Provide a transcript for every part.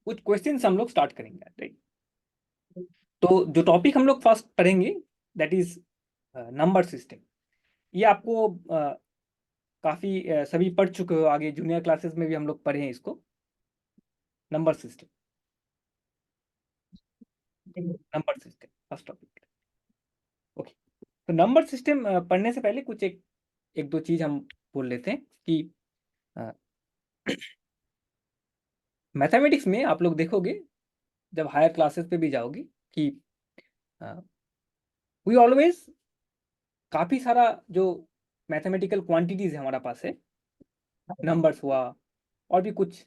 कुछ क्वेश्चंस हम लोग स्टार्ट करेंगे, राइट। तो जो टॉपिक हम लोग फर्स्ट पढ़ेंगे दैट इज नंबर सिस्टम। ये आपको काफी सभी पढ़ चुके हो, आगे जूनियर क्लासेस में भी हम लोग पढ़े हैं इसको, number system. Number system first topic. Okay, तो नंबर सिस्टम पढ़ने से पहले कुछ एक एक दो चीज हम बोल लेते हैं कि मैथमेटिक्स में आप लोग देखोगे जब हायर क्लासेस पे भी जाओगे कि वी ऑलवेज काफी सारा जो मैथमेटिकल क्वांटिटीज है हमारा पास है, नंबर्स हुआ और भी कुछ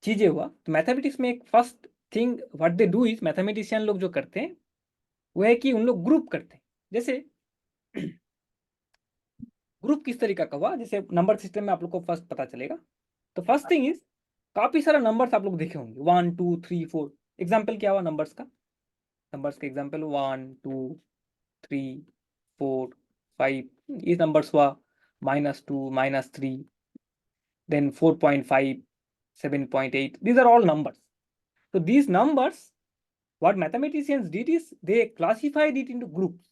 चीजें हुआ। तो मैथमेटिक्स में एक first thing what they do is, mathematician लोग जो करते हैं वो है कि उन लोग ग्रुप करते हैं। जैसे ग्रुप किस तरीका का हुआ, जैसे नंबर सिस्टम में आप लोग को फर्स्ट पता चलेगा। तो फर्स्ट थिंग इज काफी सारा नंबर्स आप लोग देखे होंगे, 1 2 3 4। एग्जाम्पल क्या हुआ नंबर्स का? नंबर्स का एग्जाम्पल 1 2 3 4 5, ये नंबर्स हुआ। -2 -3, then 4.5, 7.8. These are all numbers. So these numbers, what mathematicians did is they classified it into groups.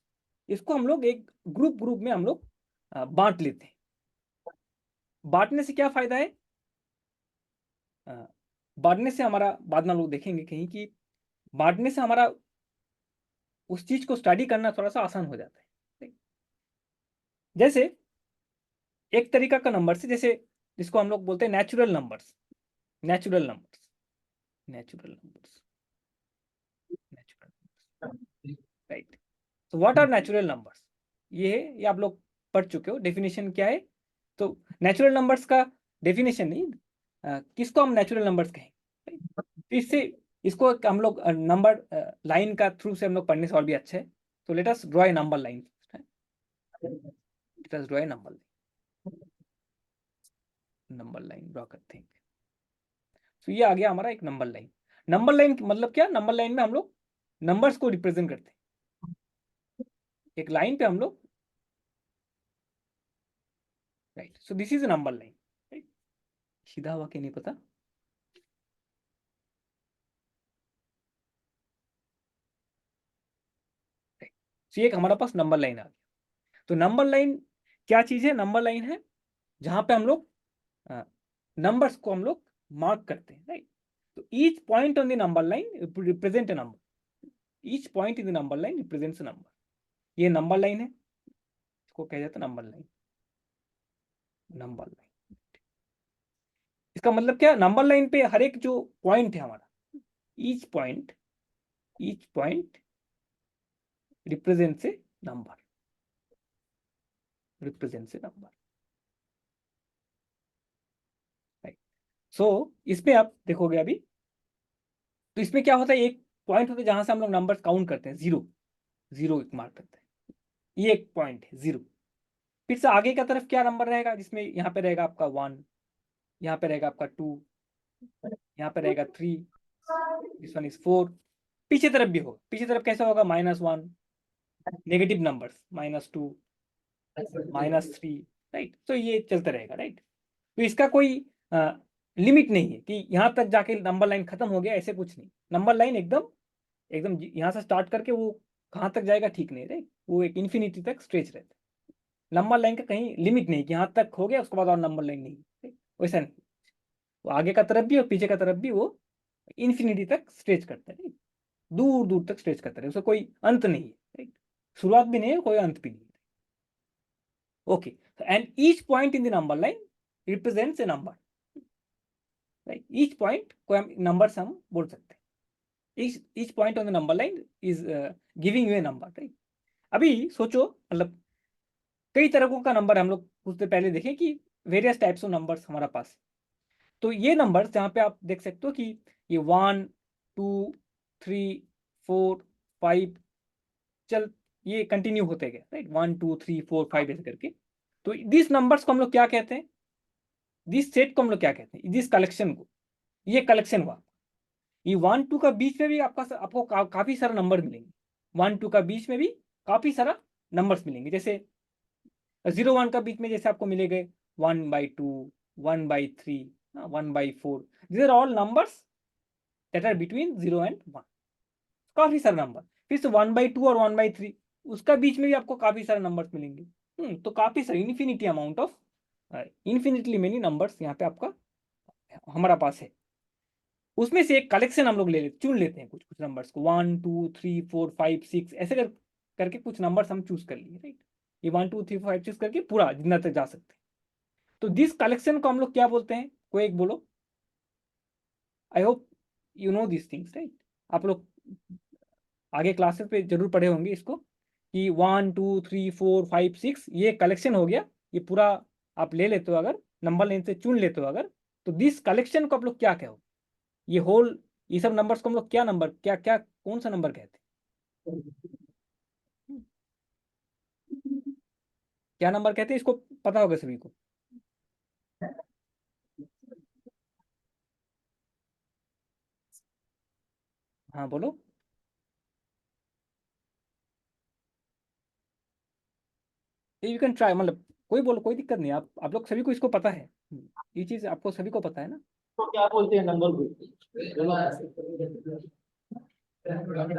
इसको हम लोग एक ग्रुप में हम लोग बांट लेते हैं। बांटने से क्या फायदा है? बांटने से हमारा, बाद में हम लोग देखेंगे कहीं कि बांटने से हमारा उस चीज को स्टडी करना थोड़ा सा आसान हो जाता है। जैसे एक तरीका का नंबर से, जैसे जिसको हम लोग बोलते हैं natural numbers. Natural numbers natural numbers natural numbers, right. तो व्हाट आर नेचुरल नंबर्स? ये आप लोग पढ़ चुके हो, डेफिनेशन क्या है। तो नेचुरल नंबर्स का डेफिनेशन नहीं, किसको हम नेचुरल नंबर्स कहेंगे। तो इससे इसको हम लोग नंबर लाइन का थ्रू से हम लोग पढ़ने से और भी अच्छा है। तो let us draw a number line. Let us draw a number line draw करते हैं। तो ये आ गया हमारा एक नंबर लाइन। नंबर लाइन मतलब क्या? नंबर लाइन में हम लोग नंबर्स को रिप्रेजेंट करते हैं एक लाइन पे हम लोग, right. So this is a number line, right. सीधा हुआ कि नहीं पता। तो ये एक हमारा पास नंबर लाइन आ गया। तो नंबर लाइन क्या चीज है? नंबर लाइन है जहां पे हम लोग नंबर्स को हम लोग मार्क करते हैं, राइट। तो each point on the number line represent a number. Each point in the number line represents a number. ये नंबर लाइन है, इसको कहा जाता है नंबर लाइन। नंबर लाइन, इसका मतलब क्या? नंबर लाइन पे हर एक जो पॉइंट है हमारा, ईच पॉइंट रिप्रेजेंट्स ए नंबर, रिप्रेजेंट्स ए नंबर, राइट। सो इसमें आप देखोगे अभी, तो इसमें क्या होता है, एक पॉइंट होता है जहां से हम लोग नंबर काउंट करते हैं, जीरो। जीरो एक मार्क करते हैं, ये एक पॉइंट है जीरो। फिर से आगे का तरफ क्या नंबर रहेगा, जिसमें यहाँ पे रहेगा आपका 1, यहाँ पे रहेगा आपका 2, यहाँ पे रहेगा 3, दिस वन इज 4। पीछे तरफ भी होगा। पीछे तरफ कैसा होगा? -1, नेगेटिव नंबर्स, -2, -3, राइट। तो ये चलता रहेगा, राइट। तो इसका कोई लिमिट नहीं है कि यहाँ तक जाके नंबर लाइन खत्म हो गया, ऐसे कुछ नहीं। नंबर लाइन एकदम एकदम यहाँ से स्टार्ट करके वो कहाँ तक जाएगा ठीक नहीं, राइट। वो एक इन्फिनिटी तक स्ट्रेच रहता है। नंबर लाइन का कहीं लिमिट नहीं कि यहाँ तक हो गया उसके बाद और नंबर लाइन नहीं, right? वैसा नहीं। वो आगे का तरफ भी और पीछे का तरफ भी वो इन्फिनिटी तक स्ट्रेच करता है, right? दूर दूर तक स्ट्रेच करता है, उसका कोई अंत नहीं है, राइट। शुरुआत भी नहीं है, कोई अंत भी नहीं है। Okay, and each point in the number line represents A number, right. Each point को हम नंबर से हम बोल सकते हैं। each point on the number line is giving you a number, right? अभी सोचो, मतलब कई तरह का नंबर हम लोग कुछ देर पहले देखें कि वेरियस टाइप्स ऑफ नंबर्स हमारा पास। तो ये नंबर्स जहाँ पे आप देख सकते हो कि ये 1 2 3 4 5 चल, ये कंटिन्यू होते गए, राइट। 1 2 3 4 5 ऐसे करके। तो दिस नंबर्स को हम लोग क्या कहते हैं? दिस सेट को हम लोग क्या कहते हैं? दिस कलेक्शन को, ये कलेक्शन हुआ। ये 1 2 का बीच में भी आपको काफी सारा नंबर मिलेंगे। 1 2 का बीच में भी काफी सारा नंबर्स मिलेंगे। जैसे 0 1 का बीच में जैसे आपको मिलेंगे 1/2, 1/3, 1/4, these are all numbers that are between 0 and 1. काफी सारे नंबर, फिर से 1/2 और 1/3, उसका बीच में भी आपको काफी सारे नंबर्स मिलेंगे। तो काफी सारे infinity amount of infinitely many numbers यहाँ पे आपका हमारा पास है। उसमें से एक कलेक्शन हम लोग चुन लेते हैं कुछ कुछ नंबर्स को, 1 2 3 4 5 6 ऐसे करके कुछ नंबर्स हम चूज कर लिए, राइट। ये 1 2 3 4 5 6 करके पूरा जितना तक जा सकते हैं। तो दिस कलेक्शन को हम लोग क्या बोलते हैं, कोई एक बोलो। I hope you know this things, right. आप लोग आगे क्लासेस पे जरूर पढ़े होंगे इसको कि 1 2 3 4 5 6 ये कलेक्शन हो गया। ये पूरा आप ले लेते हो, अगर नंबर लाइन से चुन लेते हो अगर, तो दिस कलेक्शन को आप लोग क्या कहो, ये होल, ये सब नंबर्स को हम लोग क्या नंबर, क्या क्या कौन सा नंबर कहते हैं, क्या नंबर कहते हैं इसको, पता होगा सभी को। हाँ बोलो। यू कैन ट्राई, मतलब कोई बोलो, कोई दिक्कत नहीं, आप लोग सभी को इसको पता है। ये चीज आपको सभी को पता है ना। तो क्या बोलते हैं नंबर ग्रुप?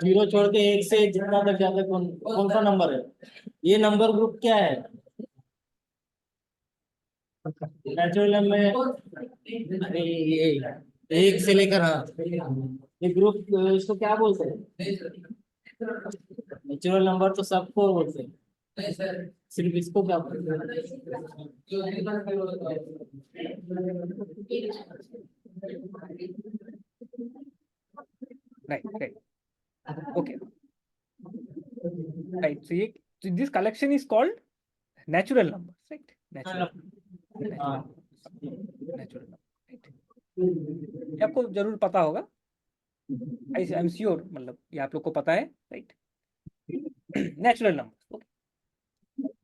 जीरो छोड़ के एक से जितना तक जाता है कौन कौन सा नंबर है? ये नंबर ग्रुप क्या है? नेचुरल में अरे ये एक से लेकर, हाँ, ये ग्रुप इसको क्या बोलते हैं? नेचुरल नंबर तो सबको बोलते हैं, सिर्फ इसको क्या बोलते राइट राइट, ओके, राइट। सो ये, this collection is called natural numbers, right. Natural, natural, natural number, right. आपको जरूर पता होगा, आई एम श्योर, मतलब ये आप लोग को पता है, राइट। Natural number, okay.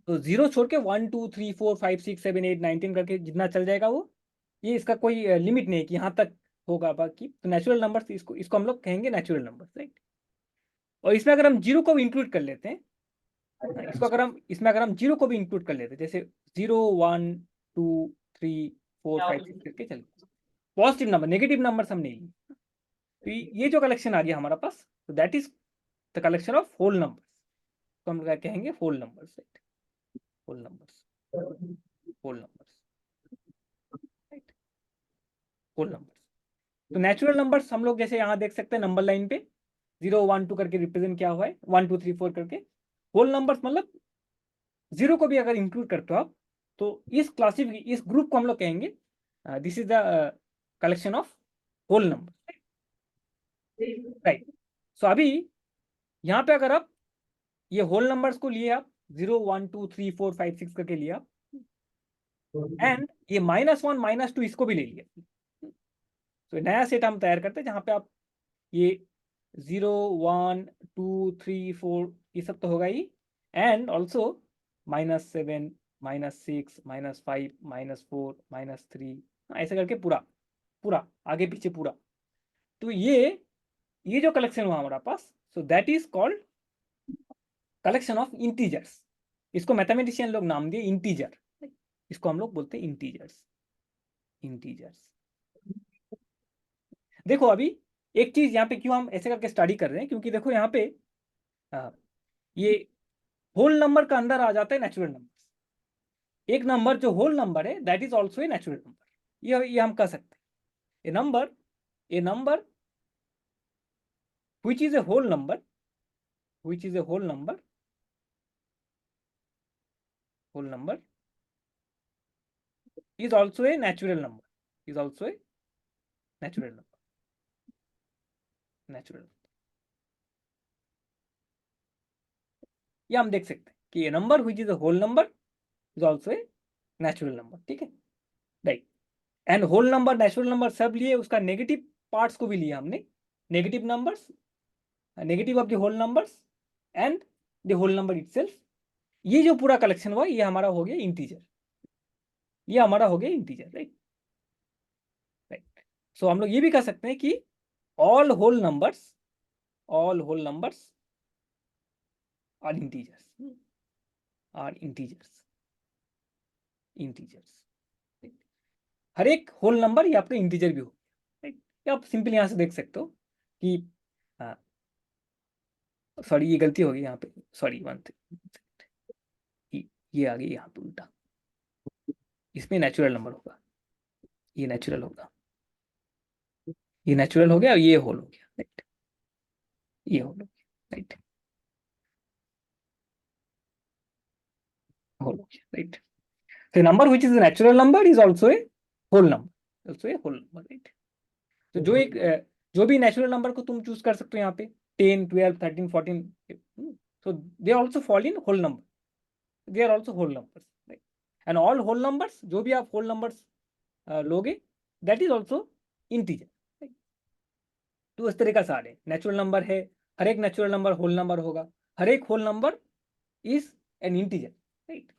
तो जीरो छोड़ के 1 2 3 4 5 6 7 8 9 10 करके जितना चल जाएगा वो, ये इसका कोई लिमिट नहीं है कि यहाँ तक होगा बाकी। तो नेचुरल नंबर्स, इसको इसको हम लोग कहेंगे नेचुरल नंबर्स, राइट। और इसमें अगर हम जीरो को भी इंक्लूड कर लेते हैं, इसको अगर हम, इसमें अगर हम जीरो को भी इंक्लूड कर लेते हैं, जैसे 0 1 2 3 4 5 6 करके चल, पॉजिटिव नंबर, नेगेटिव नंबर्स हम नहीं लिए। तो ये जो कलेक्शन आ गया हमारा पास, तो that is the collection of whole numbers, तो हम क्या कहेंगे, whole numbers, right. Whole numbers, whole numbers, right, whole numbers. तो नेचुरल नंबर्स हम लोग जैसे यहाँ देख सकते हैं नंबर लाइन पे 0 1 2 करके रिप्रेजेंट किया हुआ है, 1 2 3 4 करके। होल नंबर्स मतलब जीरो को भी अगर इंक्लूड करते हो आप, तो इस क्लासिफिक, इस ग्रुप को हम लोग कहेंगे this is the collection of whole number, right. So अभी यहाँ पे अगर आप ये होल नंबर्स को लिए, आप 0 1 2 3 4 5 6 करके लिया, एंड ये -1 -2 इसको भी ले लिया, तो नया सेट हम तैयार करते हैं जहाँ पे आप ये 0 1 2 3 4 ये सब तो होगा ही, एंड ऑल्सो -7 -6 -5 -4 -3 ऐसे करके पूरा पूरा आगे पीछे पूरा। तो ये जो कलेक्शन हुआ हमारा पास, so that is called collection of integers. इसको मैथमेटिशियन लोग नाम दिए इंटीजर, इसको हम लोग बोलते हैं इंटीजर्स, इंटीजर्स। देखो अभी एक चीज यहाँ पे क्यों हम ऐसे करके स्टडी कर रहे हैं, क्योंकि देखो यहाँ पे ये होल नंबर का अंदर आ जाता है नेचुरल नंबर। एक नंबर जो होल नंबर है that is also a natural number, ये हम कह सकते हैं। ए number which is a whole number, which is a whole number is also a natural number, is also a natural number, natural number। ये हम देख सकते हैं कि a number which is a whole number is also a natural number, ठीक है, right. And whole number, natural number सब लिए, उसका नेगेटिव पार्ट्स को भी लिया हमने, negative numbers, negative of the whole numbers and the whole number itself. ये जो पूरा कलेक्शन हुआ ये हमारा हो गया इंटीजर, ये हमारा हो गया इंटीजर, राइट, राइट। सो हम लोग ये भी कह सकते हैं कि all whole numbers, all whole numbers are integers, are integers, integers, right? हर एक होल नंबर ये आपका इंटीजर भी हो, राइट। आप सिंपल यहाँ से देख सकते हो कि सॉरी ये गलती होगी यहाँ पे, सॉरी वन ये आ गई यहाँ पे उल्टा, इसमें नेचुरल नंबर होगा, ये नेचुरल होगा, ये नेचुरल हो गया और ये होल हो गया, राइट, ये होल हो गया, राइट, होल हो गया, right. So number which is a natural number is also a whole number, also a whole number, right? तो जो एक जो भी नेचुरल नंबर को तुम चूज कर सकते हो यहाँ पे 10, 12, 13, 14, so they also fall in whole number, they are also whole numbers, right? And all whole numbers, जो भी आप whole numbers लोगे, that is also integer, right? तो इस तरीका से आ रहे नेचुरल नंबर है, हर एक नेचुरल नंबर होल नंबर होगा, हर एक whole number is an integer, right.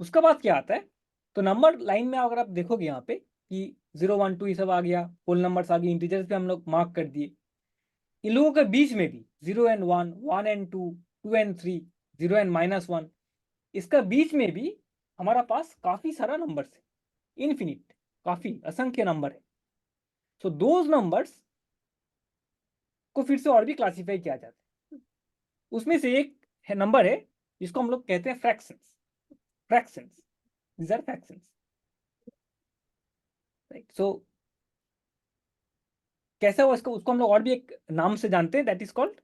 उसका बाद क्या आता है, तो नंबर लाइन में अगर आप देखोगे यहाँ पे कि 0, 1, 2 ये सब आ गया, होल नंबर्स आ गए, इंटीजर्स पे हम लोग मार्क कर दिए। इन लोगों के बीच में भी 0 and 1, 1 and 2, 2 and 3, 0 and -1, इसका बीच में भी हमारा पास काफी सारा नंबर्स है, इनफिनिट, काफी असंख्य नंबर है। सो दोज नंबर्स को फिर से और भी क्लासीफाई किया जाता है। उसमें से एक नंबर है जिसको हम लोग कहते हैं fractions, fractions, these are fractions, right? So कैसा हुआ इसको, उसको हम लोग और भी एक नाम से जानते हैं, that is called,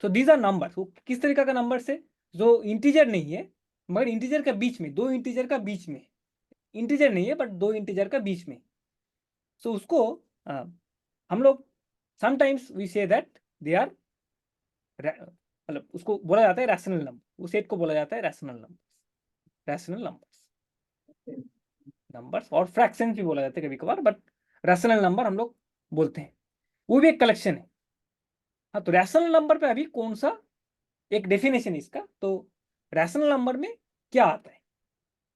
so these are numbers. वो किस तरीका का नंबर है, जो इंटीजर नहीं है मगर इंटीजर का बीच में, दो इंटीजर का बीच में, इंटीजर नहीं है बट दो इंटीजर का बीच में। सो उसको हम लोग sometimes we say that they are, मतलब उसको बोला जाता है रैशनल नंबर, उस सेट को बोला जाता है rational numbers, rational numbers, numbers और फ्रैक्शन भी बोला जाता है कभी कभार, बट रैशनल नंबर हम लोग बोलते हैं, वो भी एक कलेक्शन है। हाँ, तो रैशनल नंबर पे अभी कौन सा एक डेफिनेशन इसका, तो रैशनल नंबर में क्या आता है,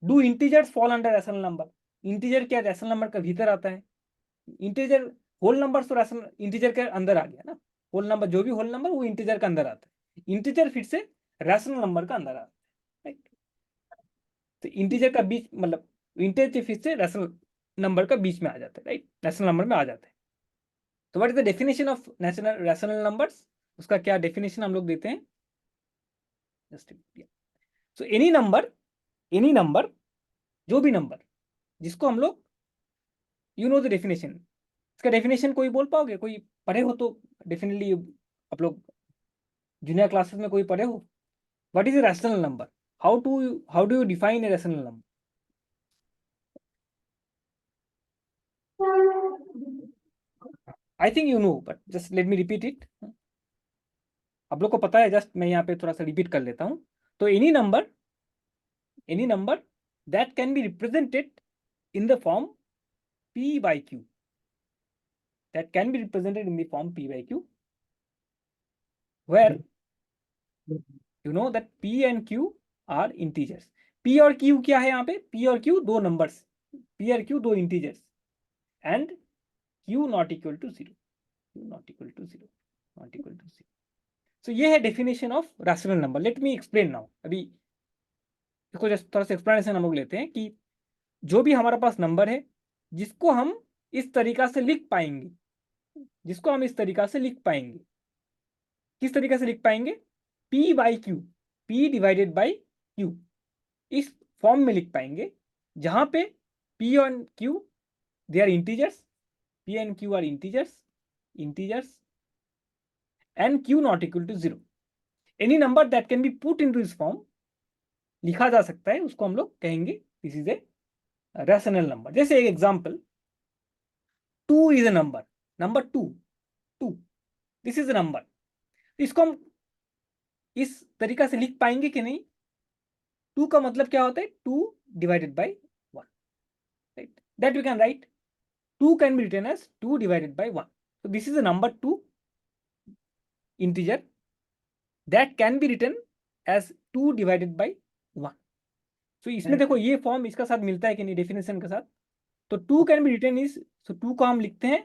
do integers fall under rational number, integer क्या रैशनल नंबर का भीतर आता है, इंटीजर होल नंबर तो रैशनल इंटीजर के अंदर आ गया ना, होल नंबर जो भी होल नंबर वो इंटीजर का अंदर आता है, इंटीजर फिर से रैशनल नंबर का अंदर आता है, राइट। तो इंटीजर का बीच मतलब इंटीजर फिर से रैशनल नंबर का बीच में आ जाता है, राइट, रैशनल नंबर में आ जाता है। तो what is the definition of national rational numbers, उसका क्या डेफिनेशन हम लोग देते हैं, जस्ट सो एनी नंबर, जो भी नंबर जिसको हम लोग, यू नो द डेफिनेशन, इसका डेफिनेशन कोई बोल पाओगे, कोई पढ़े हो तो डेफिनेटली, आप लोग जूनियर क्लासेस में कोई पढ़े हो, what is a rational number, how do you define a rational number? I think you know but just let me repeat it, आप लोग को पता है, जस्ट मैं यहाँ पे थोड़ा सा रिपीट कर लेता हूँ। तो any number that can be represented in the form P by Q, that can be represented in the form P by Q, where you know that P and Q are integers. P और Q क्या है यहाँ पे, P और Q दो numbers, P और Q दो integers, and Q not equal to 0, Q not equal to 0, not equal to 0। So ये है definition of rational number. Let me explain now, अभी इसको जस्ट थोड़ा सा एक्सप्लेनेशन हम लोग लेते हैं कि जो भी हमारे पास नंबर है जिसको हम इस तरीका से लिख पाएंगे, जिसको हम इस तरीका से लिख पाएंगे, किस तरीके से लिख पाएंगे, P by Q, P divided by Q, इस फॉर्म में लिख पाएंगे जहां पे P और Q they are integers, P and Q are integers and Q not equal to 0। Any number that can be put into this form लिखा जा सकता है, उसको हम लोग कहेंगे this is a rational number. जैसे एक example, 2 is a number, number 2, 2 this is a number, इसको हम इस तरीका से लिख पाएंगे कि नहीं, 2 का मतलब क्या होता है, 2 divided by 1, right, that we can write, 2 can be written as 2 divided by 1, so this is a number 2 integer that can be written as 2 divided by 1। so इसमें देखो ये फॉर्म इसका साथ मिलता है कि नहीं डेफिनेशन के साथ, तो 2 कैन बी रिटन इज, सो 2 को हम लिखते हैं,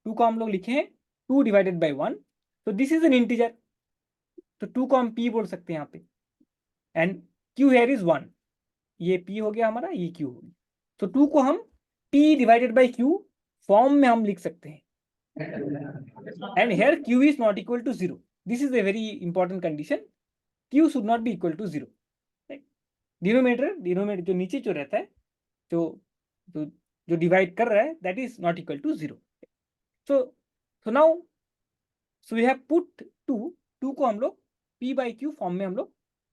2 को हम लोग लिखे हैं 2 डिवाइडेड बाई 1, तो दिस इज एन इंटीजर, तो 2 को हम P बोल सकते हैं यहाँ पे, एंड Q हेयर इज 1, ये P हो गया हमारा, ये Q हो गया, तो 2 को हम p divided by q form में हम लिख सकते हैं, and here q is not equal to 0. This is a very important condition, q should not be equal to 0. Denominator जो नीचे जो रहता है, जो डिवाइड कर रहा है, that is not equal to 0. So now we have put 2 को हम लोग p बाई q फॉर्म में हम लोग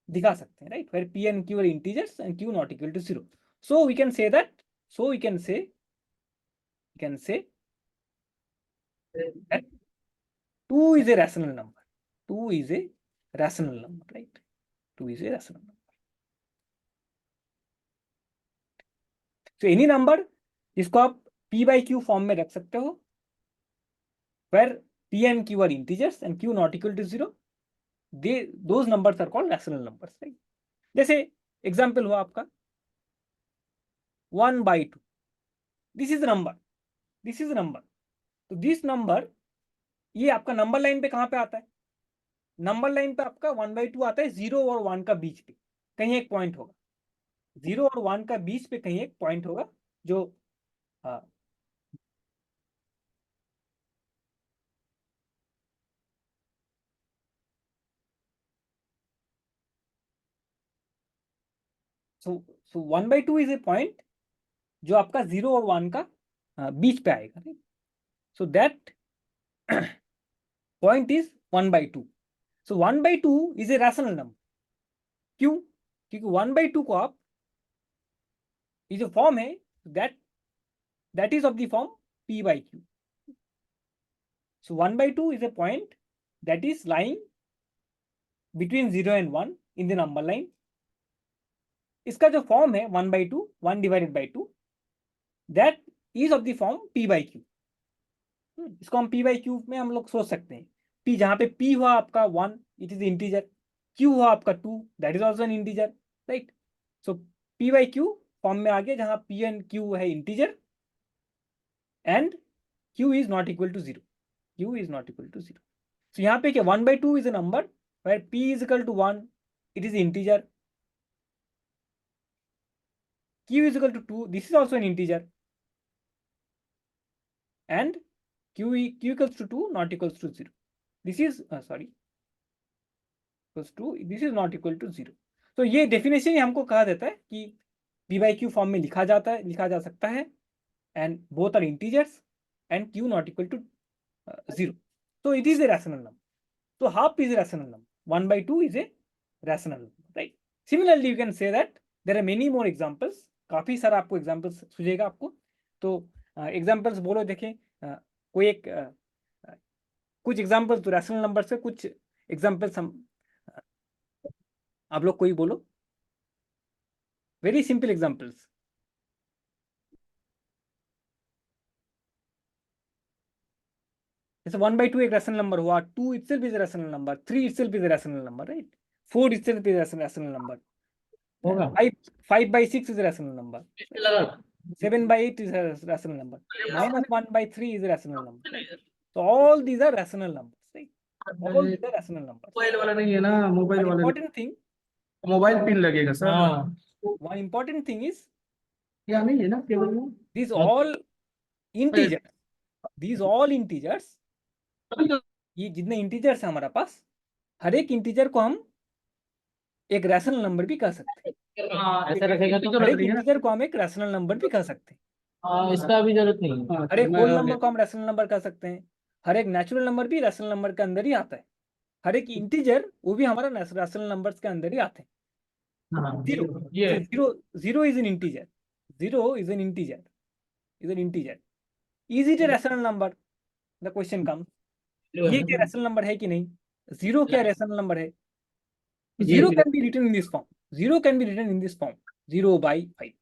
दिखा सकते हैं, right, where p and q are integers and q not equal to 0. So we can say that, we can say that 2 is a rational number. 2 is a rational number, right? 2 is a rational number. So any number जिसको आप p by q form में रख सकते हो, where p and q are integers and q not equal to 0, those numbers are called rational numbers, right? जैसे example हुआ आपका 1/2. This is number, तो दिस नंबर, ये आपका नंबर लाइन पे कहाँ पे आता है? नंबर लाइन पे आपका 1/2 आता है 0 और 1 का बीच पे कहीं एक पॉइंट होगा, 0 और 1 का बीच पे कहीं एक पॉइंट होगा जो सो 1/2 इज ए पॉइंट जो आपका 0 और 1 का बीच पे आएगा, right? So that point is 1/2. So 1/2 is a rational number. क्यों? क्योंकि 1/2 को आप, ये जो फॉर्म है, that is of the form p by q. So 1/2 is a point that is lying between 0 and 1 in the number line. इसका जो form है 1/2, 1 divided by 2, that is of the form p by q. इसको हम p by q में हम लोग सोच सकते हैं. p जहाँ पे p हुआ आपका 1, it is integer. q हुआ आपका 2, that is also an integer, right? So p by q form में आ गया जहाँ p and q है integer and q is not equal to 0. q is not equal to 0. So यहाँ पे क्या 1/2 is a number where p is equal to 1, it is integer. q is equal to 2, this is also an integer. And q equals to 2 not equals to 0. This is equals to, this is not equal to 0. तो ये definition ही हमको कहा देता है कि p by q form में लिखा जा सकता है, and both are integers and q not equal to 0. So it is a rational number. So half is a rational number. 1/2 is a rational number, right? Similarly, you can say that there are many more examples. काफी सारा आपको examples सुझेगा आपको. तो examples बोलो, देखें कोई एक कुछ एग्जाम्पल्स तो रैशनल नंबर से, कुछ एग्जाम्पल्स हम आप लोग कोई बोलो, वेरी सिंपल एग्जाम्पल्स. जैसे 1/2 एक रैशनल नंबर हुआ, 2 itself is a rational number, 3 itself is a rational number, right? 4 itself is a rational number. होगा 5/6 is a rational number. 7/8 is a rational number. -1/3 is a rational number. So all these are rational numbers, right? All these are rational numbers. Mobile वाला नहीं है ना, mobile One वाला important thing, mobile pin लगेगा sir. हाँ one important thing is क्या नहीं है ना केवल में. these all integers. These all integers, ये जितने इंटीजर्स है हमारे पास, हर एक इंटीजर को हम एक रैशनल नंबर भी कह सकते हैं. ऐसा रखेगा तो हर एक इंटीजर को हम एक रैशनल नंबर भी कह सकते हैं. इसका भी जरूरत नहीं है. हर एक होल नंबर को हम रैशनल नंबर कह सकते हैं. हर एक नेचुरल नंबर भी रैशनल नंबर के अंदर ही आता है. हर एक इंटीजर वो भी हमारा रैशनल नंबर्स के अंदर ही आते हैं. Zero is an integer. Zero is an integer. Is it a rational number? The question comes, ये क्या रैशनल नंबर है कि नहीं? जीरो क्या रैशनल नंबर है? Zero can be written in this form. 0/5.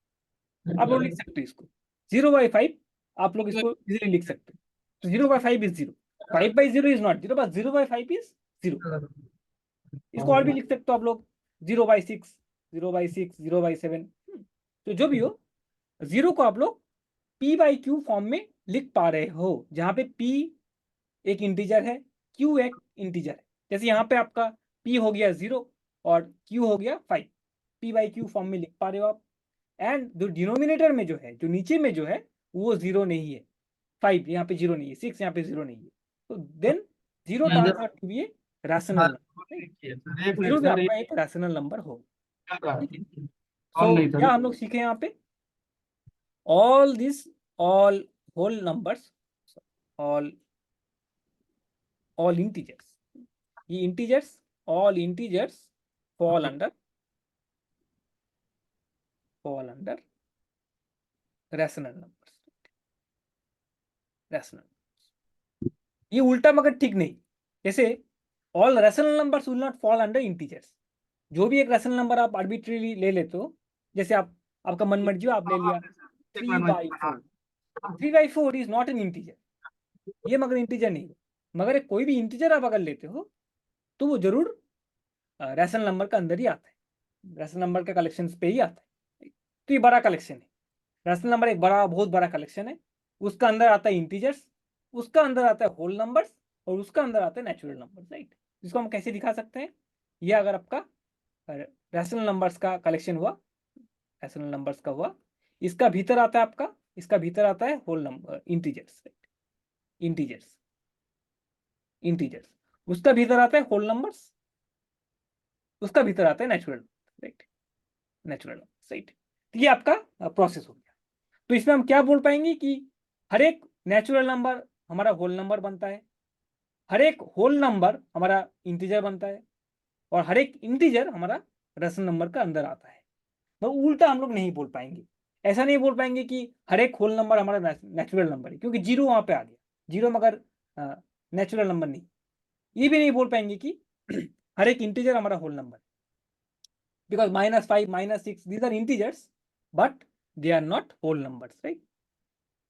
आप लोग लिख सकते हो इसको 0/5. आप लोग इसको इजीली लिख सकते हो. तो 0/5 इज 0. 5/0 इज नॉट 0, बस 0/5 इज 0. इसको और भी लिख सकते हो आप लोग 0/6, 0/7. तो जो भी हो, 0 को आप लोग p by q फॉर्म में लिख पा रहे हो, जहां पे p एक इंटीजर है, q एक इंटीजर है. जैसे यहाँ पे आपका p हो गया 0 और q हो गया 5. p by q फॉर्म में लिख पा रहे हो आप. एंड जो डिनोमिनेटर में जो है, जो नीचे में जो है, वो 0 नहीं है। 5 यहाँ पे 0 नहीं है, 6 यहाँ पे 0 नहीं है, तो देन 0 नहीं, turns out to be a rational number. एक मिनट 0 भी सर, आपका एक रैशनल नंबर होगा। ठीक है, ऑन सो नहीं था। क्या हम लोग सीखे यहाँ पे, all these, all whole numbers, all integers, ये integers, all integers fall under rational numbers, rational। ये उल्टा मगर ठीक नहीं, जैसे all rational numbers will not fall under integers। जो भी एक रैशनल नंबर आप आर्बिट्रेरी ले लेते हो, जैसे आपका मन मर्जी हो, आप ले लिया 3/4। 3/4 इज नॉट एन इंटीजर, ये मगर इंटीजर नहीं है। मगर कोई भी इंटीजर आप अगर लेते हो तो वो जरूर रैशनल नंबर का अंदर ही आता है, रैशनल नंबर के कलेक्शन पे ही आता है। तो ये बड़ा कलेक्शन है, रैशनल नंबर एक बड़ा, बहुत बड़ा कलेक्शन है। उसका अंदर आता है इंटीजर्स, उसका अंदर आता है होल नंबर्स, और उसका अंदर आता है नेचुरल नंबर्स, राइट। जिसको हम कैसे दिखा सकते हैं, ये अगर आपका रैशनल नंबर्स का कलेक्शन हुआ, रैशनल नंबर्स का हुआ, इसका भीतर आता है आपका, इसका भीतर आता है whole number, integers, integers, integers, उसका भीतर आता है होल नंबर्स, उसका भीतर आता है नेचुरल, राइट, नेचुरल, राइट। तो ये आपका प्रोसेस हो गया। तो इसमें हम क्या बोल पाएंगे कि हर एक नेचुरल नंबर हमारा होल नंबर बनता है, हर एक होल नंबर हमारा इंटीजर बनता है, और हर एक इंटीजर हमारा रैशनल नंबर का अंदर आता है। तो उल्टा हम लोग नहीं बोल पाएंगे, ऐसा नहीं बोल पाएंगे कि हर एक होल नंबर हमारा नेचुरल नंबर है, क्योंकि 0 वहां पे आ गया, 0 मगर नेचुरल नंबर नहीं। ये भी नहीं बोल पाएंगे कि हर एक इंटीजर हमारा whole number, because -5 -6 these are integers but they are not whole numbers, right.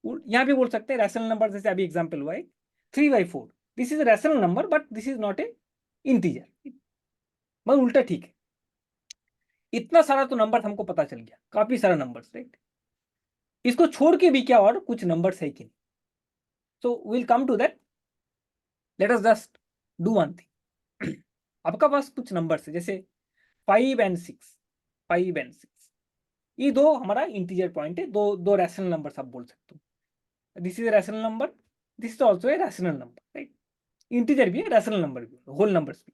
यहाँ भी बोल सकते हैं रैशनल नंबर, जैसे अभी एग्जांपल हुआ है 3/4, this is rational number but this is not a integer, मगर उल्टा ठीक है। इतना सारा तो नंबर हमको पता चल गया, काफी सारा नंबर्स, राइट। इसको छोड़ के भी क्या और कुछ नंबर्स है कि नहीं, so will come to that. Let us just do one thing. आपका पास कुछ नंबर्स है, जैसे 5 and 6, 5 and 6, ये दो हमारा इंटीजर पॉइंट है, दो दो रैशनल नंबर्स आप बोल सकते हो। This is a rational number, this is also a rational number, right. Integer भी है, रैशनल नंबर भी, होल नंबर्स भी।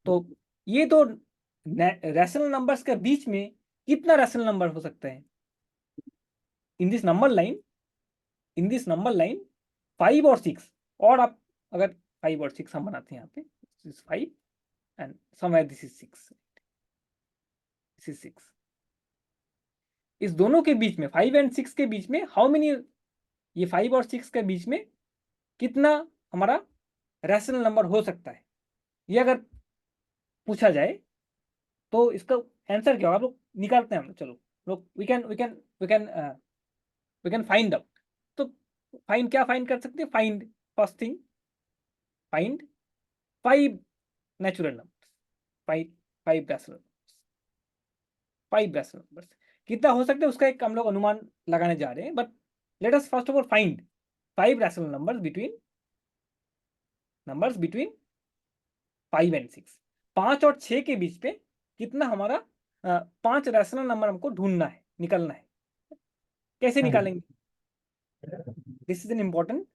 तो ये दो रैशनल नंबर्स के बीच में कितना रैशनल नंबर हो सकता है in this number line, in this number line 5 और 6, और आप अगर 5 और 6 हम बनाते हैं यहाँ पे, this is 5 and somewhere this is 6, this is 6। इस दोनों के बीच में 5 एंड 6 के बीच में हाउ मेनी, ये 5 और 6 के बीच में कितना हमारा रैशनल नंबर हो सकता है, ये अगर पूछा जाए तो इसका आंसर क्या होगा, आप लोग निकालते हैं हम लोग, चलो लोग वी कैन फाइंड आउट। तो फाइंड क्या फाइंड कर सकते हैं, find first thing, find 5 natural numbers, 5 rational numbers, 5 rational numbers कितना हो सकता है उसका एक हम लोग अनुमान लगाने जा रहे हैं। But let us first of all find 5 rational numbers between 5 and 6। 5 और 6 के बीच पे कितना हमारा 5 रैशनल नंबर हमको ढूंढना है, निकलना है। कैसे निकालेंगे, this is an important,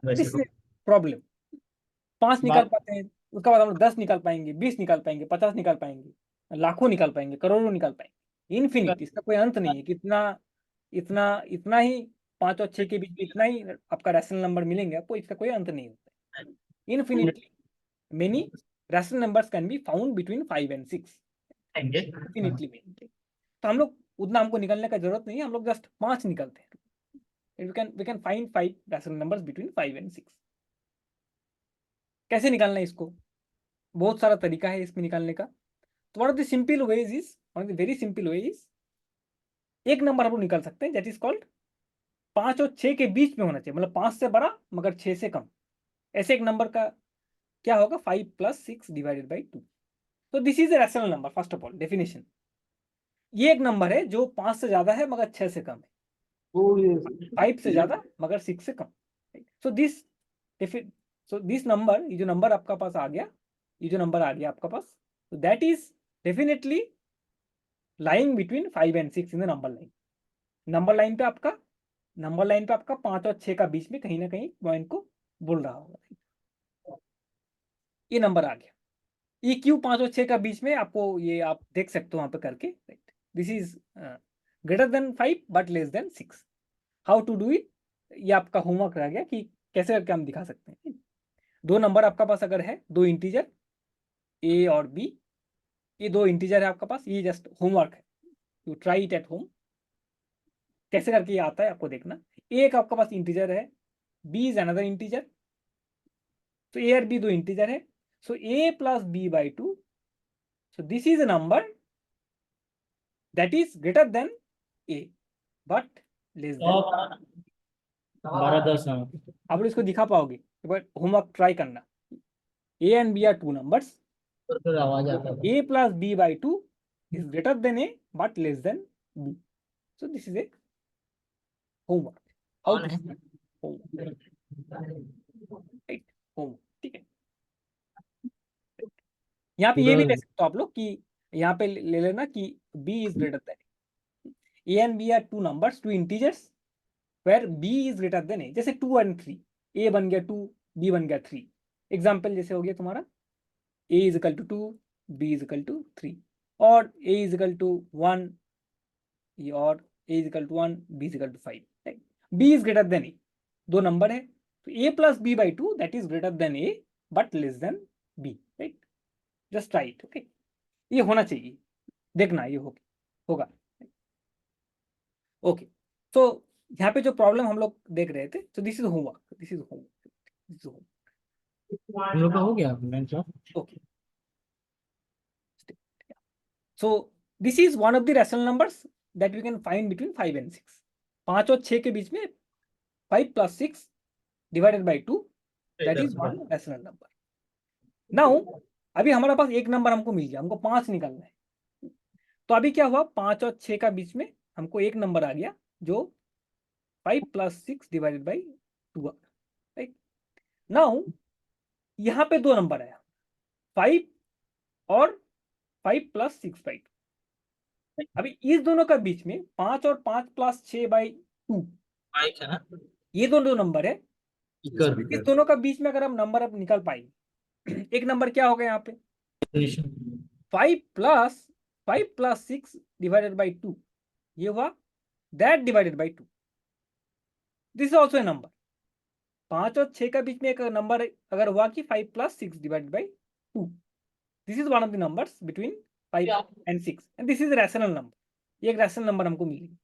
this is problem. 5 निकाल पाते हैं, उसके बाद हम लोग 10 निकाल पाएंगे, 20 निकाल पाएंगे, 50 निकाल पाएंगे, लाखों निकाल पाएंगे, करोड़ों निकाल पाएंगे, इनफिनिट, इसका कोई अंत नहीं है। कितना, इतना इतना ही 5 और 6 के बीच में इतना ही आपका रैशनल नंबर मिलेंगे आपको, इसका कोई अंत नहीं होता है। Infinitely many rational numbers can be found between 5 and 6, infinitely many. तो हम लोग उतना हमको निकलने का जरूरत नहीं है, हम लोग जस्ट 5 निकलते हैं। we can find 5 rational numbers between 5 and 6। कैसे निकालना है इसको, बहुत सारा तरीका है इसमें निकालने का। तो one of the simple ways is, one of the very simple way is, एक नंबर हम लोग निकाल सकते हैं दैट इज कॉल्ड 5 और 6 के बीच में होना चाहिए, मतलब 5 से बड़ा मगर 6 से कम। ऐसे एक नंबर का क्या होगा, 5 + 6 / 2। तो this is a rational number, first of all definition. ये एक नंबर है जो 5 से ज्यादा है मगर 6 से कम है, 5 से ज्यादा मगर 6 से कम। सो दिस नंबर, ये जो नंबर आपका पास आ गया, ये जो नंबर आ गया आपका पास, तो that is definitely lying between 5 and 6 in the number line. Number line पे आपका 5 और 6 का बीच में कहीं ना कहीं पॉइंट को बोल रहा होगा। ये नंबर आ गया। ये क्यों 5 और 6 का बीच में, आपको ये आप देख सकते हो वहां पे करके। Right, this is greater than 5 but less than 6। How to do it, ये आपका होमवर्क रह गया कि कैसे करके हम दिखा सकते हैं। दो नंबर आपका पास अगर है, दो इंटीजर ए और बी, ये दो इंटीजर है आपका पास, ये जस्ट होमवर्क है, you try it at home. कैसे करके ये आता है आपको देखना। ए एक आपका पास इंटीजर है, बी इज अनदर इंटीजर, तो ए और बी दो इंटीजर है, so A plus B by 2, so this is a number that is greater than A but less than. 12-10 आप लोग इसको दिखा पाओगे, बट होमवर्क ट्राई करना। A and B are two numbers, आवाज आता है। a plus b by 2 is greater than a but less than b. So this is a homework. How to do homework. Right? Homework. ठीक है। यहाँ पे ये भी ले सकते हो आप लोग कि यहाँ पे ले लेना कि b is greater than a and b are two numbers, two integers where b is greater than a। जैसे 2 and 3, a बन गया 2, b बन गया 3। एग्जाम्पल जैसे हो गया तुम्हारा a is equal to 2, b is equal to 3, और a is equal to 1 और a is equal to 1, b is equal to 5, right? b is greater than a, दो नंबर है, तो a plus b by 2 that is greater than a but less than b, right? just try it, okay? ये होना चाहिए, देखना ये होगा। Okay, तो यहाँ पे जो प्रॉब्लम हम लोग देख रहे थे, तो this is homework, this is homework. हम लोग का हो गया मैंने जो। Okay, so this is one of the rational numbers that we can find between 5 and 6। 5 और 6 के बीच में 5 plus 6 divided by 2, that is one rational number। now अभी हमारा पास एक नंबर हमको मिल गया, हमको 5 निकालना है। तो अभी क्या हुआ, 5 और 6 का बीच में हमको एक नंबर आ गया जो 5 plus 6 divided by 2, right. Now यहाँ पे दो नंबर आया, 5 और 5 plus 6 by 2। अभी इस दोनों का बीच में 5 और 5 plus 6 by 2, है ना, ये दोनों नंबर है। इस दोनों का बीच में अगर हम नंबर अब निकाल पाएंगे, एक नंबर क्या होगा यहाँ पे, 5 plus 6 divided by 2, ये हुआ that divided by 2। This is also a number. 5 और 6 का बीच में एक नंबर अगर हुआ कि 5 plus 6 divided by 2, this is one of the numbers between 5 and 6 and this is rational number. ये एक रैशनल नंबर हमको मिल गई।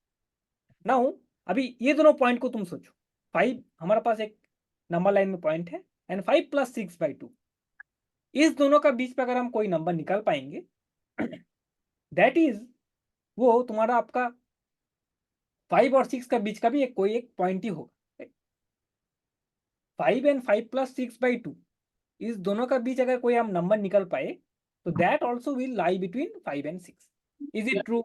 नाउ अभी ये दोनों पॉइंट को तुम सोचो, 5 हमारे पास एक नंबर लाइन में पॉइंट है एंड 5 plus 6 by 2, इस दोनों का बीच में अगर हम कोई नंबर निकाल पाएंगे, दैट इज वो तुम्हारा आपका 5 और 6 का बीच का भी कोई एक पॉइंट ही होगा। 5 and 5 plus 6 by 2, इस दोनों का बीच अगर कोई हम नंबर निकल पाए, तो that also will lie between 5 and 6। Is it true,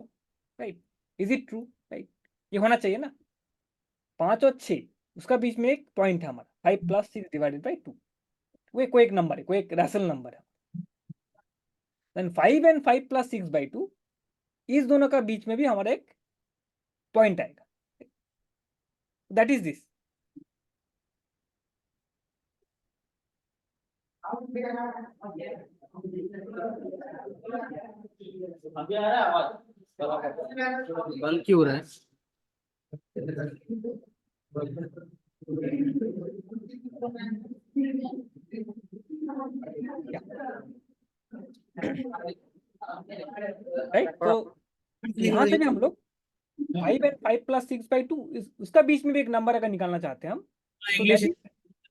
right? Is it true, right? ये होना चाहिए ना। 5 और 6 उसका बीच में एक पॉइंट है हमारा, 5 plus 6 divided by 2, वो कोई एक नंबर है, कोई एक रैशनल नंबर है। देन 5 and 5 plus 6 by 2, इस दोनों का बीच में भी हमारा एक पॉइंट आएगा, दैट इज दिस। अभी आ रहा है आवाज, बंद क्यों हो रहा है? राइट, तो यहाँ से भी हम लोग 5 and 5 plus 6 by 2, उसका बीच में भी एक नंबर अगर निकालना चाहते हैं हम, तो that is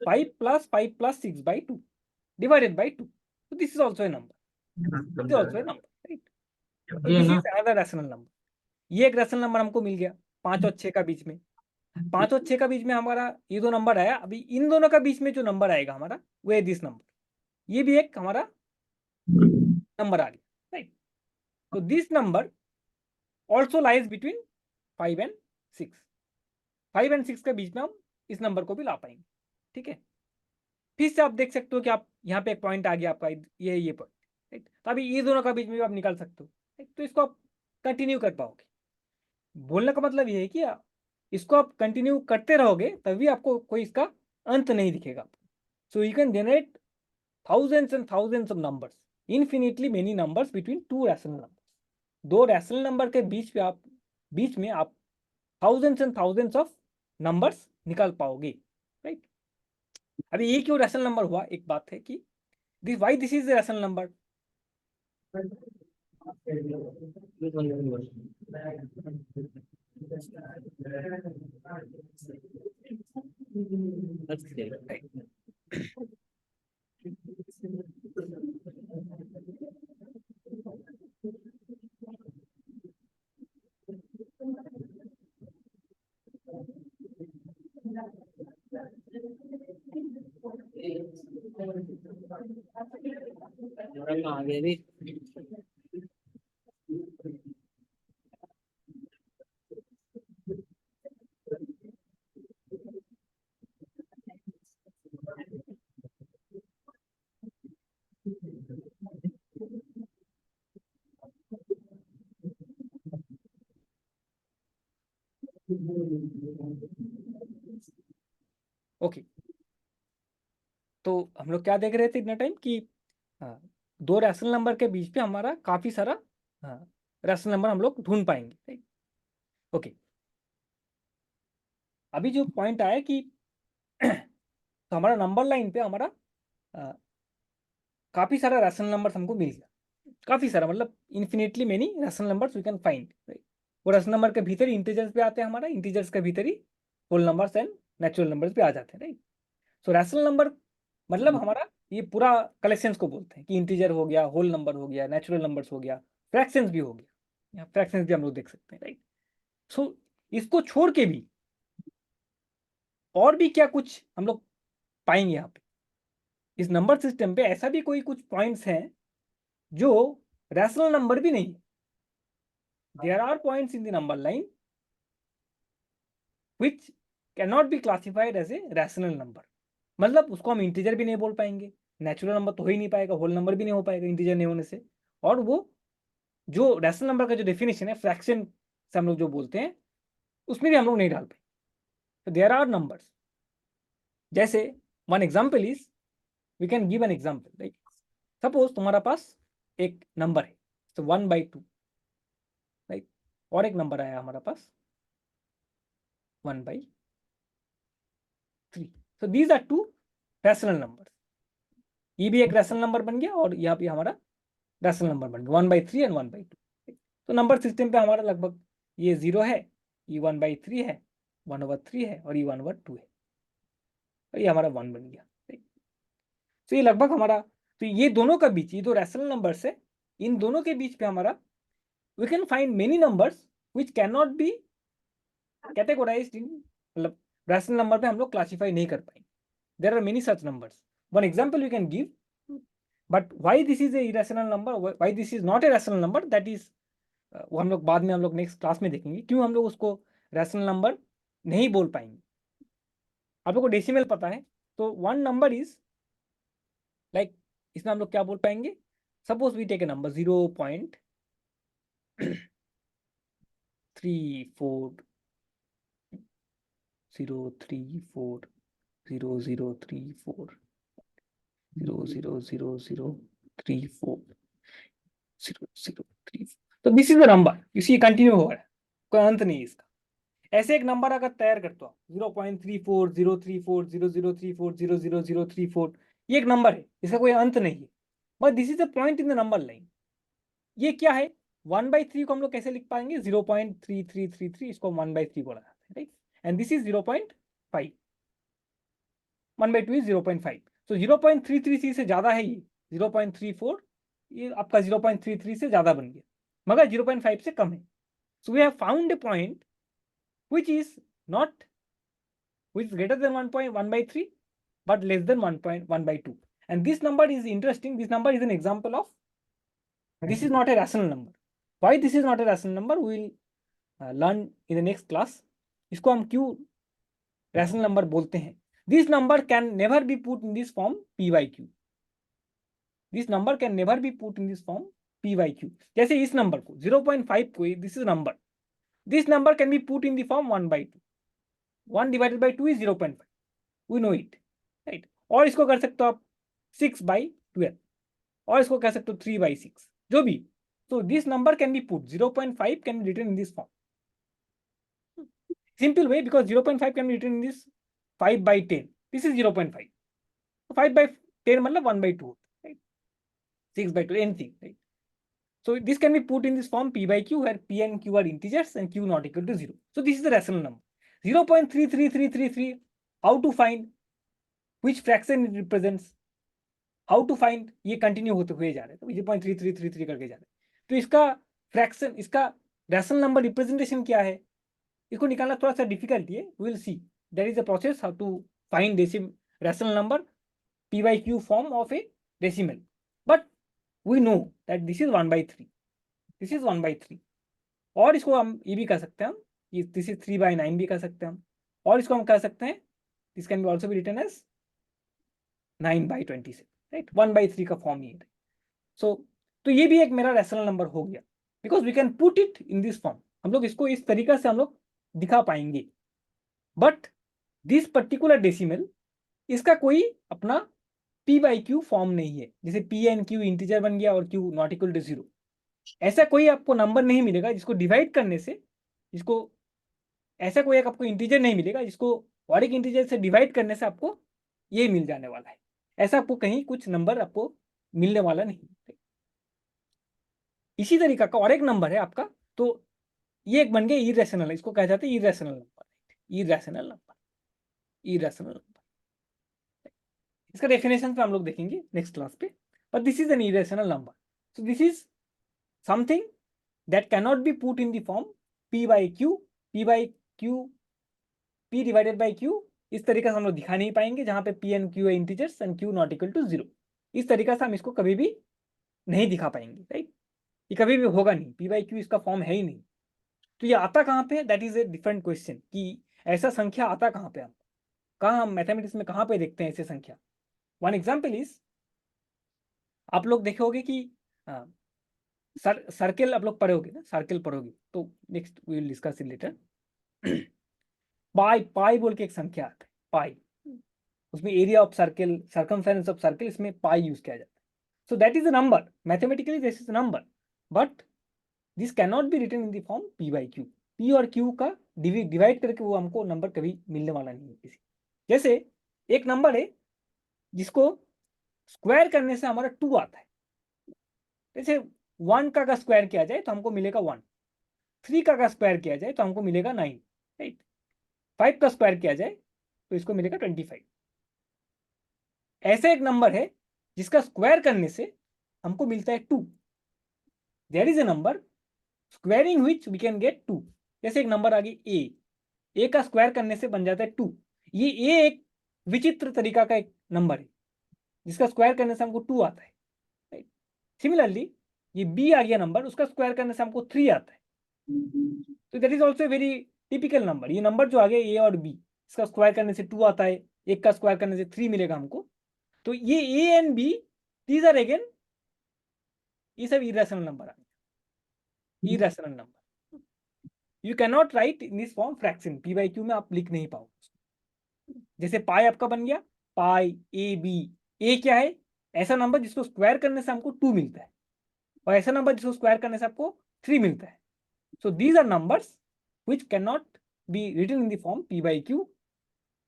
5 plus 5 plus 6 by 2 divided by 2, so this is also a number, this is also a number, right? So this is another rational number। ये एक रैशनल नंबर हमको मिल गया 5 और 6 का बीच में। 5 और 6 का बीच में हमारा ये दो नंबर आया। अभी इन दोनों का बीच में जो नंबर आएगा हमारा, वो है दिस नंबर, ये भी एक हमारा नंबर आ गया, राइट? तो this number also lies between 5 and 6। 5 and 6 के बीच में हम इस नंबर को भी ला पाएंगे, ठीक है? फिर से आप देख सकते हो कि आप यहाँ पे एक पॉइंट आ गया आपका, ये पॉइंट, राइट? तो अभी ये दोनों का बीच में भी आप निकाल सकते हो, राइट? तो इसको आप कंटिन्यू कर पाओगे। बोलने का मतलब ये है कि इसको आप कंटिन्यू करते रहोगे तभी आपको कोई इसका अंत नहीं दिखेगा। So you can generate thousands and thousands of numbers, infinitely many numbers between two rational numbers. दो रैशनल नंबर के बीच में आप thousands and thousands of numbers निकाल पाओगे, राइट। अभी ये क्यों रैशनल नंबर हुआ, एक बात है कि why this is a rational number. Right. आगे भी ओके, तो हम लोग क्या देख रहे थे इतना टाइम कि दो रैशनल नंबर के बीच पे हमारा काफी सारा रैशनल नंबर हम लोग ढूंढ पाएंगे, राइट। ओके, अभी जो पॉइंट आया कि तो हमारा नंबर लाइन पे हमारा काफी सारा रैशनल नंबर्स हमको मिल गया, काफी सारा मतलब infinitely many rational numbers we can find, right. वो रैशनल नंबर के भीतर ही इंटीजर्स पे आते हैं, हमारा इंटीजर्स के भीतर ही whole numbers and natural numbers पे आ जाते हैं, राइट। सो रैशनल नंबर मतलब हमारा ये पूरा कलेक्शंस को बोलते हैं कि इंटीजर हो गया, होल नंबर हो गया, नेचुरल नंबर्स हो गया, फ्रैक्शंस भी हो गया, यहाँ फ्रैक्शंस भी हम लोग देख सकते हैं, राइट। सो इसको छोड़ के भी और भी क्या कुछ हम लोग पाएंगे यहाँ पे इस नंबर सिस्टम पे, ऐसा भी कोई कुछ पॉइंट्स हैं जो रैशनल नंबर भी नहीं है। There are points in the number line which can not be classified as a rational number, मतलब उसको हम इंटीजर भी नहीं बोल पाएंगे, नेचुरल नंबर तो हो ही नहीं पाएगा, होल नंबर भी नहीं हो पाएगा इंटीजर नहीं होने से, और वो जो रैशनल नंबर का जो डेफिनेशन है फ्रैक्शन से हम लोग जो बोलते हैं उसमें भी हम लोग नहीं डाल पाएंगे। तो देयर आर नंबर्स, जैसे one example is we can give an example, right. Suppose तुम्हारा पास एक नंबर है तो 1/2, राइट, और एक नंबर आया हमारा पास 1/3। So these are two rational number, ये भी एक रैशनल नंबर बन गया और यहाँ पे हमारा रैशनल नंबर बन गया 1/3 एंड 1/2। तो नंबर सिस्टम पे हमारा लगभग ये 0 है, ये 1/3 है, 1/3 है और ये 1/2 है, और ये हमारा 1 बन गया। तो ये लगभग हमारा, तो ये दोनों का बीच, ये दो रैशनल नंबर्स है, इन दोनों के बीच पे हमारा we can find many numbers which can not be categorized in, मतलब रैशनल नंबर पे हम लोग क्लासिफाई नहीं कर पाएंगे। There are many such numbers, one example we can give, but why this is a irrational number, why this is not a rational number, that is वो हम लोग बाद में हम लोग नेक्स्ट क्लास में देखेंगे क्यों हम लोग उसको रैशनल नंबर नहीं बोल पाएंगे। आप लोग को डेसिमल पता है, तो वन नंबर इज लाइक, इसमें हम लोग क्या बोल पाएंगे, suppose we take a number 0.34 034 0034 00034 003। तो दिस इज द नंबर, इसी कंटिन्यू हो रहा है, कोई अंत नहीं है इसका। ऐसे एक नंबर अगर तैयार करते हो 0.34 034 0034 00034, ये एक नंबर है, इसका कोई अंत नहीं है, but this is the point in the number line. ये क्या है, 1/3 को हम लोग कैसे लिख पाएंगे, 0.3333, इसको 1/3 बोला जाता है, right. And this is 0.5, 1/2 is 0.5, तो 0.33 से ज्यादा है ये 0.34, ये आपका 0.33 से ज्यादा बन गया, मगर 0.5 से कम है। So we have found a point which is not, which is greater than 1/3 but less than 1.1/2, and this number is interesting, this number is an example of, this is not a rational number. Why this is not a rational number we will learn in the next class, इसको हम क्यों rational number बोलते हैं। This number can never be put in this form p by q, this number can never be put in this form p by q. जैसे इस number को 0.5 को, this is number, this number can be put in the form 1/2. 1 divided by 2 is 0.5. We know it, right? और इसको कर सकते हो आप 6/12, और इसको कह सकते हो 3/6, जो भी. So this number can be put, 0.5 can be written in this form. Simple way, because 0.5 can be written in this 5/10. This is 0.5. So 5/10 मतलब 1/2, right? 6/2, anything, right? So this can be put in this form p by q, where p and q are integers and q not equal to 0. So this is the rational number. 0.33333. How to find which fraction it represents? How to find? ये continue होते हुए जा रहे हैं, तो 0.3333 करके जा रहे हैं. तो इसका फ्रैक्शन, इसका रैशनल नंबर रिप्रेजेंटेशन क्या है, इसको निकालना थोड़ा सा डिफिकल्ट है. Will see, that is the process how to find rational number p by q form of a decimal. But we know that this is 1/3. This is 1/3. और इसको हम ये भी कर सकते हैं, हम दिस इज 3/9 भी कर सकते हैं हम, और इसको हम कह सकते हैं, this can be also be written as 9/26, right? 1/3 का फॉर्म ये है. सो तो ये भी एक मेरा रैशनल नंबर हो गया, because we can put it in this form. हम लोग इसको इस तरीका से हम लोग दिखा पाएंगे. बट दिस पर्टिकुलर डेसिमल, इसका कोई अपना p by q फॉर्म नहीं है. जैसे p एंड q इंटीजर बन गया और q नॉट इक्वल टू 0, ऐसा कोई आपको नंबर नहीं मिलेगा जिसको डिवाइड करने से, जिसको ऐसा कोई एक आपको इंटीजर नहीं मिलेगा जिसको और एक इंटीजर से डिवाइड करने से आपको ये मिल जाने वाला है. ऐसा आपको कहीं कुछ नंबर आपको मिलने वाला नहीं. इसी तरीका का और एक नंबर है आपका, तो ये एक बन गया इरेशनल, इसको कहा जाता है irrational number. Irrational number, irrational number, इसका डेफिनेशन पे हम लोग देखेंगे नेक्स्ट क्लास पे. But this is an irrational number. So this is something that can not B put in the form p by q, p divided by q. इस तरीके से हम लोग दिखा नहीं पाएंगे, जहां पे p एंड q है integers and q not equal to 0. इस तरीका से हम इसको कभी भी नहीं दिखा पाएंगे, राइट? ये कभी भी होगा नहीं, p by q इसका फॉर्म है ही नहीं. तो ये आता कहाँ पे है, that is a different question, कि ऐसा संख्या आता कहाँ पे, हम कहाँ, हम मैथमेटिक्स में कहाँ पे देखते हैं ऐसे संख्या. वन एग्जाम्पल इज, आप लोग देखोगे कि सर्कल आप लोग पढ़ोगे ना, सर्कल पढ़ोगे, तो next we will discuss it later. Pi बोल के एक संख्या आता है, पाई. उसमें area of circle, circumference of circle, इसमें पाई यूज किया जाता है. So that is a number, mathematically this is a number, but this can not be written in the form p by q. p और q का divide करके वो हमको number कभी मिलने वाला नहीं है किसी. जैसे एक नंबर है जिसको स्क्वायर करने से हमारा 2 आता है. जैसे 1 का अगर स्क्वायर किया जाए तो हमको मिलेगा 1, 3 का अगर स्क्वायर किया जाए तो हमको मिलेगा 9, राइट? 5 का स्क्वायर किया जाए तो इसको मिलेगा 25. ऐसे एक नंबर है जिसका स्क्वायर करने से हमको मिलता है 2. There is a number squaring which we can get 2. जैसे एक नंबर आ गई a का स्क्वायर करने से बन जाता है 2. ये a एक विचित्र तरीका का एक नंबर है जिसका स्क्वायर करने से हमको 2 आता है, राइट? सिमिलरली ये b आ गया नंबर, उसका स्क्वायर करने से हमको 3 आता है. तो that is also a very typical number. ये नंबर जो आ गया a और b, इसका स्क्वायर करने से 2 आता है, एक का स्क्वायर करने से 3 मिलेगा हमको. तो ये a and b, these are again, ये सब इरेशनल नंबर आ गया, irrational number. You can not write in this form fraction, p by q में आप लिख नहीं पाओगे. जैसे पाई आपका बन गया, पाई ए बी. ए क्या है, ऐसा नंबर जिसको स्क्वायर करने से हमको 2 मिलता है, और ऐसा नंबर जिसको स्क्वायर करने से आपको 3 मिलता है. So these are numbers which can not be written in the form p by q.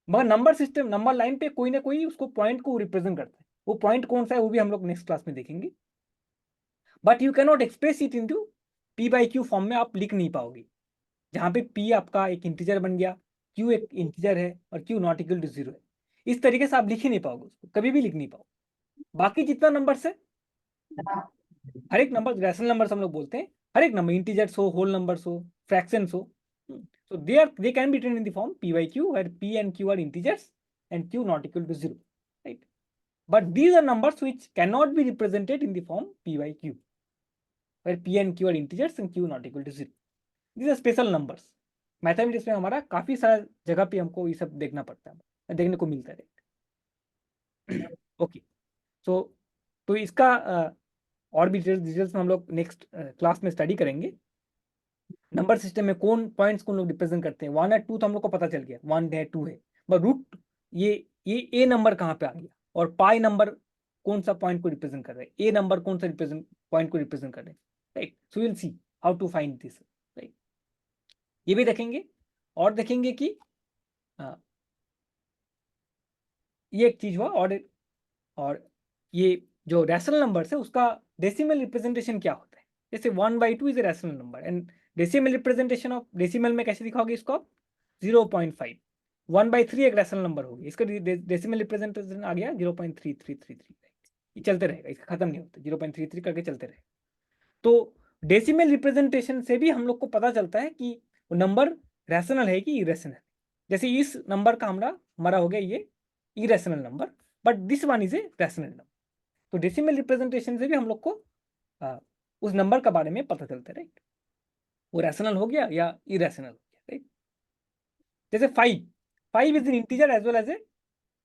मगर नंबर सिस्टम, नंबर लाइन पे कोई ना कोई उसको पॉइंट को रिप्रेजेंट करता है. वो पॉइंट कौन सा है वो भी हम लोग नेक्स्ट क्लास में देखेंगे. But you can not express it into p by q form में आप लिख नहीं पाओगे, जहां पे p आपका एक इंटीजर बन गया, q एक इंटीजर है और q नॉट इक्वल टू 0 है. इस तरीके से आप लिख ही नहीं पाओगे, उसको कभी भी लिख नहीं पाओगे. बाकी जितना नंबर है, हर एक नंबर रैशनल नंबर हम लोग बोलते हैं, हर एक नंबर, इंटीजर्स हो, होल नंबर्स हो, फ्रैक्शंस हो, so they can be written in the form p by q, where p and q are integers and q not equal to 0, right? But these are numbers which cannot be represented in the form p by q, where p and q are integers and q not equal to 0. These are special numbers. Mathematics में हमारा काफी सारा जगह पे हमको ये सब देखना पड़ता है, देखने को मिलता है. ओके, सो तो इसका और भी डिटेल्स में हम लोग नेक्स्ट क्लास में स्टडी करेंगे। नंबर सिस्टम में कौन पॉइंट्स कौन लोग रिप्रेजेंट करते हैं, 1 और 2 तो हम लोग को पता चल गया, 1 है 2 है, बट रूट ये ए नंबर कहाँ पे आ गया, और पाई नंबर कौन सा पॉइंट को रिप्रेजेंट कर रहे हैं, ए नंबर कौन सा रिप्रेजेंट पॉइंट को रिप्रेजेंट कर रहे हैं, right. So will see how to find this, right. ये भी देखेंगे, और देखेंगे कि ये एक चीज हुआ, और ये जो रैशनल नंबर है उसका डेसिमल रिप्रेजेंटेशन क्या होता है। जैसे 1/2 is a rational number, and decimal representation of decimal में कैसे दिखाओगे इसको आप, 0.5। 1/3 एक रैशनल नंबर होगी, इसका डेसिमल रिप्रेजेंटेशन आ गया 0.3333। ये चलते रहेगा, इसका खत्म नहीं होता, 0.33 करके चलते रहेगा। तो डेसिमल रिप्रेजेंटेशन से भी हम लोग को पता चलता है कि वो नंबर रैशनल है कि इरेशनल। जैसे इस नंबर का हमारा हो गया ये irrational number, but this one is a rational number. तो डेसिमल रिप्रेजेंटेशन से भी हम लोग को उस नंबर का बारे में पता चलता है, राइट। वो रैशनल हो गया या इरेशनल हो गया, राइट। जैसे 5 is an integer as well as a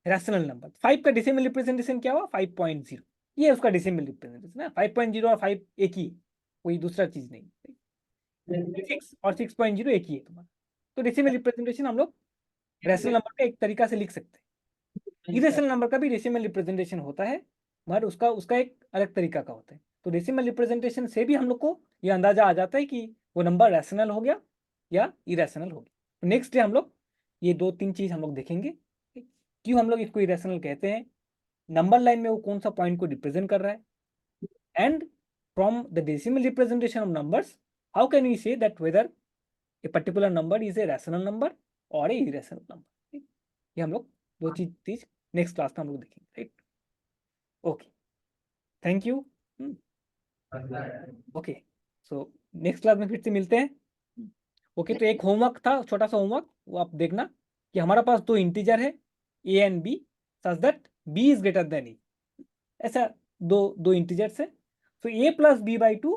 rational number. 5 का डेसिमल रिप्रेजेंटेशन क्या हुआ, 5.0। ये उसका डेसिमल रिप्रेजेंटेशन है। 5.0 और 5 एक ही है, कोई दूसरा चीज नहीं, 6 और 6.0 एक ही है तुम्हारा। तो डेसिमल रिप्रेजेंटेशन हम लोग रैशनल नंबर का एक तरीका से लिख सकते हैं। इरेशनल नंबर का भी डेसिमल रिप्रेजेंटेशन होता है, मगर उसका एक अलग तरीका का होता है। तो डेसिमल रिप्रेजेंटेशन से भी हम लोग को ये अंदाजा आ जाता है कि वो नंबर रैशनल हो गया या इरेशनल हो गया। तो नेक्स्ट डे हम लोग ये 2-3 चीज हम लोग देखेंगे, क्यों हम लोग इसको इरेशनल कहते हैं, नंबर लाइन में वो कौन सा पॉइंट को रिप्रेजेंट कर रहा है, and from the decimal representation of numbers how can we say that whether a particular number is a rational number और ए इरेशनल नंबर। ये हम लोग दो चीज नेक्स्ट क्लास में हम लोग देखेंगे, right. Okay, thank you. Okay, so next class में फिर से मिलते हैं। ओके, तो एक होमवर्क था, छोटा सा होमवर्क, वो आप देखना कि हमारा पास 2 इंटीजर है A and B, such that B is greater than A. ऐसा दो इंटीजर्स है, तो ए प्लस b/2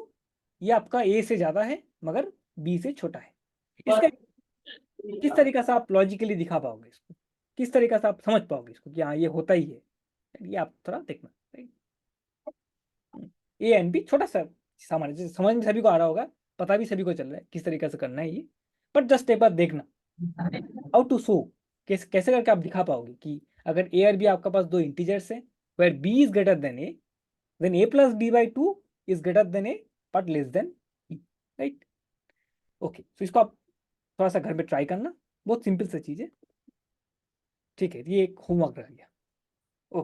ये आपका ए से ज्यादा है मगर बी से छोटा है। इसका किस तरीका से आप लॉजिकली दिखा पाओगे इसको, किस तरीका से आप समझ पाओगे इसको कि हाँ ये होता ही है, ये आप थोड़ा देखना। ए एंड बी छोटा सा सामान्य, समझ में सभी को आ रहा होगा, पता भी सभी को चल रहा है किस तरीके से करना है ये, बट जस्ट एक बार देखना हाउ टू शो, कैसे करके आप दिखा पाओगे कि अगर ए और बी आपका पास 2 इंटीजर्स है, where B is greater than A, then a plus b/2 is greater than a but less than b, right। Okay, तो इसको आप थोड़ा सा घर में ट्राई करना, बहुत सिंपल सा चीज है, ठीक है। ये एक होमवर्क रह गया।